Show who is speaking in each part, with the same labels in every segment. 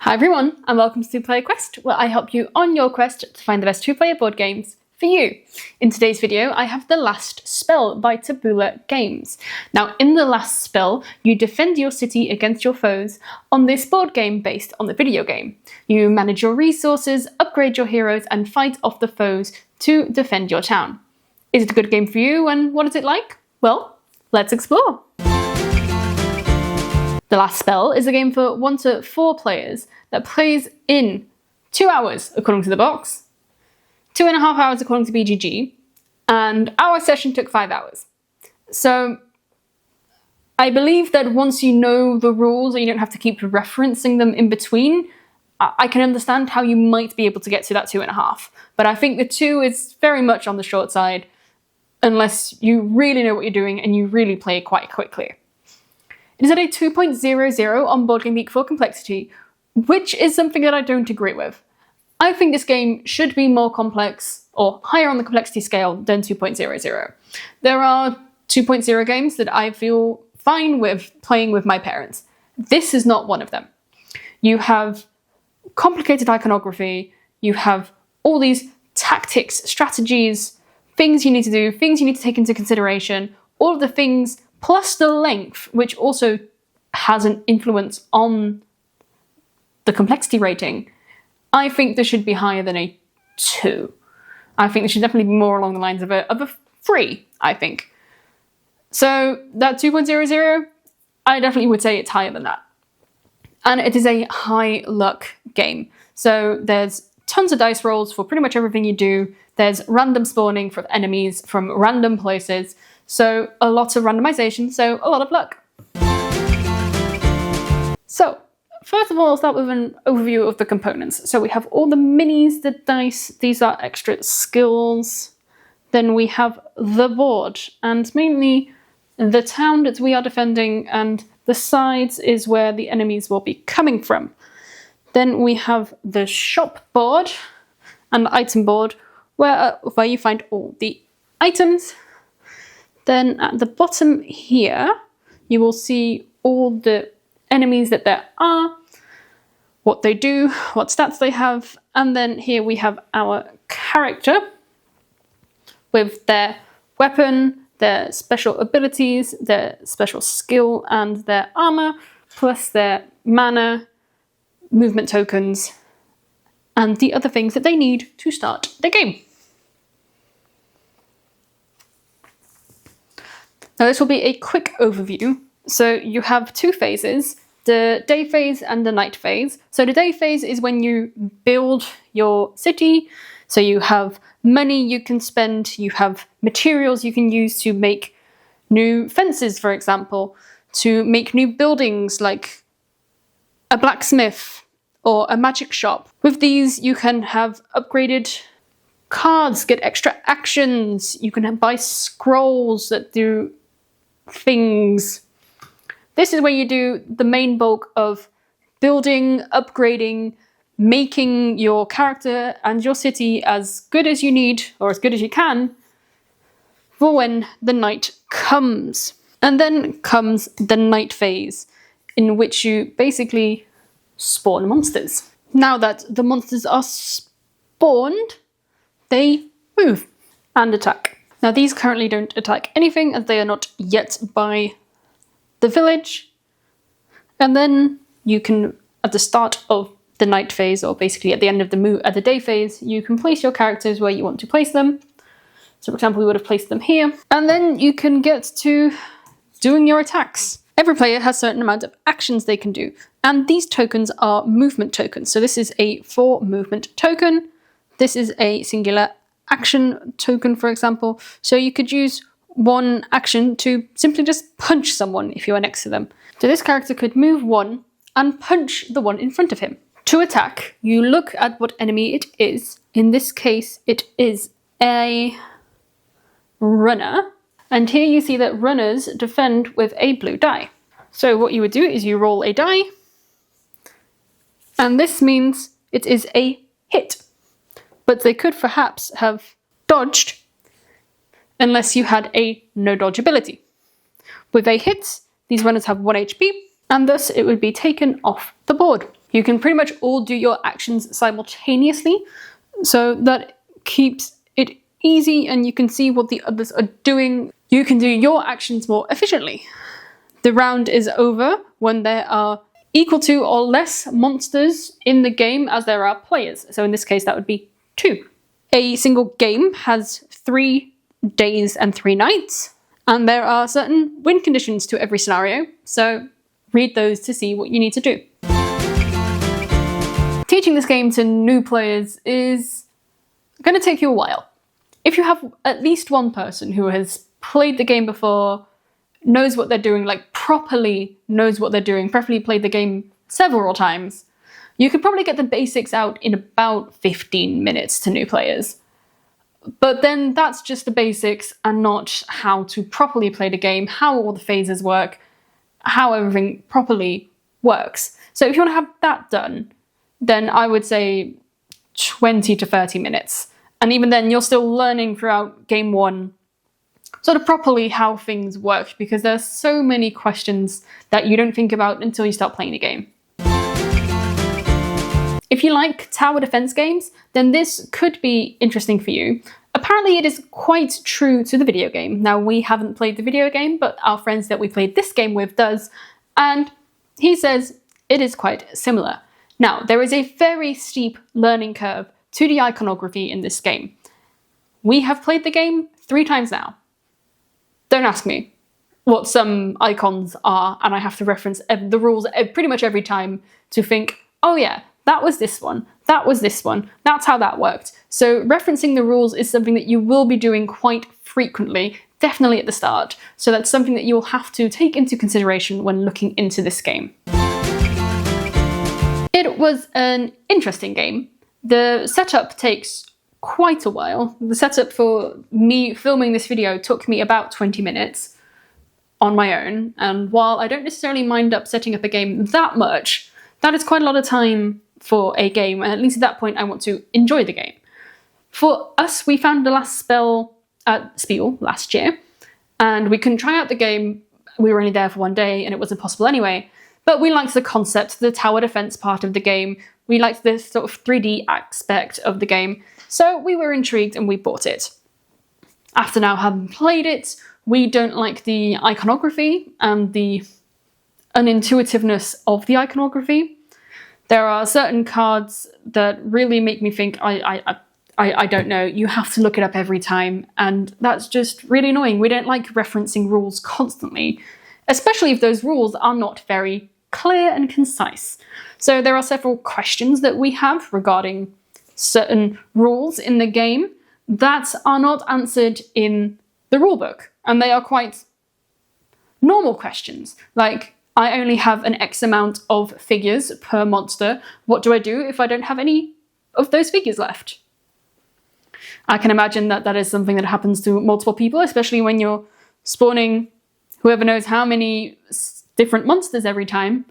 Speaker 1: Hi everyone, and welcome to Two-Player Quest, where I help you on your quest to find the best two-player board games for you. In today's video, I have The Last Spell by Tabula Games. Now, in The Last Spell, you defend your city against your foes on this board game based on the video game. You manage your resources, upgrade your heroes, and fight off the foes to defend your town. Is it a good game for you, and what is it like? Well, let's explore. The Last Spell is a game for 1 to 4 players that plays in 2 hours according to the box, 2.5 hours according to BGG, and our session took 5 hours. So I believe that once you know the rules and you don't have to keep referencing them in between, I can understand how you might be able to get to that 2.5. But I think the 2 is very much on the short side unless you really know what you're doing and you really play quite quickly. It is at a 2.00 on BoardGameGeek for complexity, which is something that I don't agree with. I think this game should be more complex, or higher on the complexity scale than 2.00. There are 2.0 games that I feel fine with playing with my parents. This is not one of them. You have complicated iconography, you have all these tactics, strategies, things you need to do, things you need to take into consideration, all of the things plus the length, which also has an influence on the complexity rating. I think this should be higher than a 2. I think this should definitely be more along the lines of a 3, I think. So that 2.00, I definitely would say it's higher than that. And it is a high luck game. So there's tons of dice rolls for pretty much everything you do. There's random spawning from enemies from random places. So a lot of randomization, so a lot of luck. So first of all, I'll start with an overview of the components. So we have all the minis, the dice, these are extra skills. Then we have the board, and mainly the town that we are defending, and the sides is where the enemies will be coming from. Then we have the shop board and the item board, where you find all the items. Then at the bottom here, you will see all the enemies that there are, what they do, what stats they have, and then here we have our character with their weapon, their special abilities, their special skill, and their armor, plus their mana, movement tokens, and the other things that they need to start the game. Now this will be a quick overview. So you have 2 phases, the day phase and the night phase. So the day phase is when you build your city. So you have money you can spend, you have materials you can use to make new fences, for example, to make new buildings like a blacksmith or a magic shop. With these you can have upgraded cards, get extra actions, you can buy scrolls that do things. This is where you do the main bulk of building, upgrading, making your character and your city as good as you need, or as good as you can, for when the night comes. And then comes the night phase, in which you basically spawn monsters. Now that the monsters are spawned, they move and attack. Now these currently don't attack anything as they are not yet by the village. And then you can, at the start of the night phase, or basically at the end of the day phase, you can place your characters where you want to place them. So for example, we would have placed them here. And then you can get to doing your attacks. Every player has a certain amount of actions they can do. And these tokens are movement tokens. So this is a 4 movement token. This is a singular action token, for example. So you could use one action to simply just punch someone if you are next to them. So this character could move 1 and punch the one in front of him. To attack, you look at what enemy it is. In this case, it is a runner. And here you see that runners defend with a blue die. So what you would do is you roll a die, and this means it is a hit. But they could perhaps have dodged unless you had a no dodge ability. With a hit, these runners have 1 HP, and thus it would be taken off the board. You can pretty much all do your actions simultaneously, so that keeps it easy and you can see what the others are doing. You can do your actions more efficiently. The round is over when there are equal to or less monsters in the game as there are players. So in this case, that would be 2. A single game has 3 days and 3 nights, and there are certain win conditions to every scenario, so read those to see what you need to do. Teaching this game to new players is going to take you a while. If you have at least one person who has played the game before, knows what they're doing, like properly knows what they're doing, preferably played the game several times, you could probably get the basics out in about 15 minutes to new players. But then that's just the basics and not how to properly play the game, how all the phases work, how everything properly works. So if you want to have that done, then I would say 20 to 30 minutes. And even then, you're still learning throughout game 1 sort of properly how things work, because there's so many questions that you don't think about until you start playing the game. If you like tower defense games, then this could be interesting for you. Apparently it is quite true to the video game. Now, we haven't played the video game, but our friends that we played this game with does, and he says it is quite similar. Now, there is a very steep learning curve to the iconography in this game. We have played the game 3 times now. Don't ask me what some icons are, and I have to reference the rules pretty much every time to think, oh yeah, that was this one, that was this one, that's how that worked. So referencing the rules is something that you will be doing quite frequently, definitely at the start. So that's something that you'll have to take into consideration when looking into this game. It was an interesting game. The setup takes quite a while. The setup for me filming this video took me about 20 minutes on my own, and while I don't necessarily mind setting up a game that much, that is quite a lot of time for a game, and at least at that point I want to enjoy the game. For us, we found the last spell at Spiel last year, and we couldn't try out the game. We were only there for 1 day, and it wasn't possible anyway, but we liked the concept, the tower defense part of the game. We liked the sort of 3D aspect of the game, so we were intrigued and we bought it. After now having played it, we don't like the iconography and the unintuitiveness of the iconography. There are certain cards that really make me think, I don't know, you have to look it up every time, and that's just really annoying. We don't like referencing rules constantly, especially if those rules are not very clear and concise. So there are several questions that we have regarding certain rules in the game that are not answered in the rulebook, and they are quite normal questions, like, I only have an X amount of figures per monster. What do I do if I don't have any of those figures left? I can imagine that that is something that happens to multiple people, especially when you're spawning whoever knows how many different monsters every time.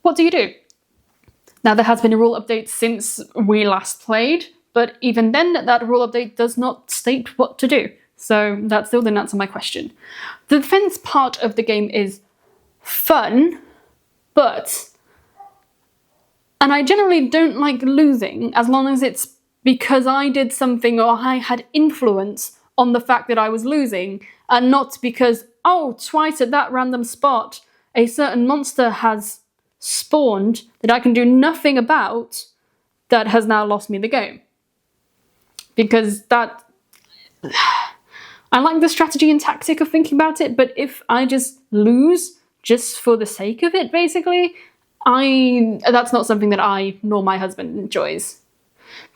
Speaker 1: What do you do? Now, there has been a rule update since we last played, but even then, that rule update does not state what to do. So that still didn't answer my question. The defense part of the game is fun, and I generally don't like losing as long as it's because I did something or I had influence on the fact that I was losing, and not because, oh, twice at that random spot a certain monster has spawned that I can do nothing about that has now lost me the game. Because that... I like the strategy and tactic of thinking about it, but if I just lose just for the sake of it, basically, that's not something that I nor my husband enjoys.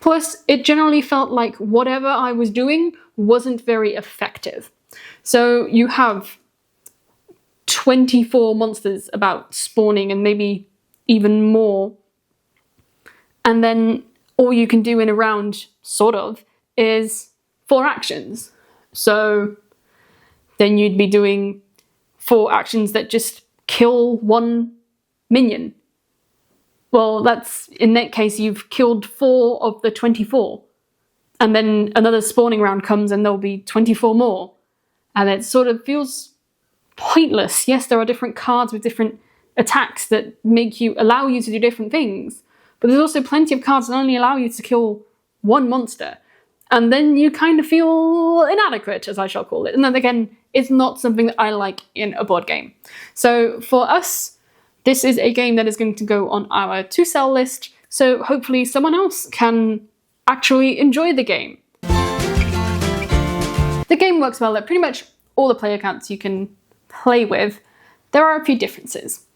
Speaker 1: Plus, it generally felt like whatever I was doing wasn't very effective. So you have 24 monsters about spawning and maybe even more, and then all you can do in a round, sort of, is 4 actions. So then you'd be doing 4 actions that just kill 1 minion. Well, that's, in that case, you've killed 4 of the 24. And then another spawning round comes and there'll be 24 more. And it sort of feels pointless. Yes, there are different cards with different attacks that allow you to do different things. But there's also plenty of cards that only allow you to kill one monster. And then you kind of feel inadequate, as I shall call it. And then again, it's not something that I like in a board game. So for us, this is a game that is going to go on our to-sell list, so hopefully someone else can actually enjoy the game. The game works well at pretty much all the player counts you can play with. There are a few differences.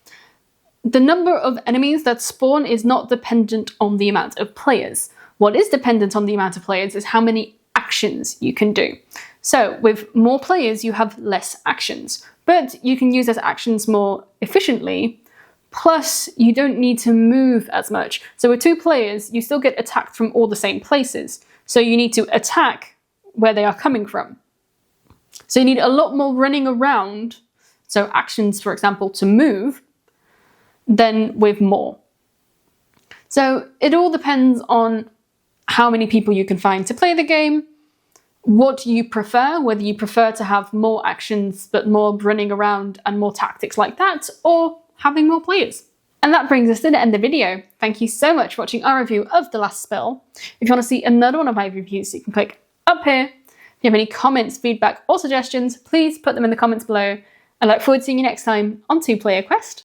Speaker 1: The number of enemies that spawn is not dependent on the amount of players. What is dependent on the amount of players is how many actions you can do. So with more players, you have less actions, but you can use those actions more efficiently. Plus, you don't need to move as much. So with 2 players, you still get attacked from all the same places. So you need to attack where they are coming from. So you need a lot more running around, so actions, for example, to move, than with more. So it all depends on how many people you can find to play the game, what you prefer, whether you prefer to have more actions but more running around and more tactics like that, or having more players. And that brings us to the end of the video. Thank you so much for watching our review of The Last Spell. If you want to see another one of my reviews, you can click up here. If you have any comments, feedback, or suggestions, please put them in the comments below. I look forward to seeing you next time on 2 Player Quest.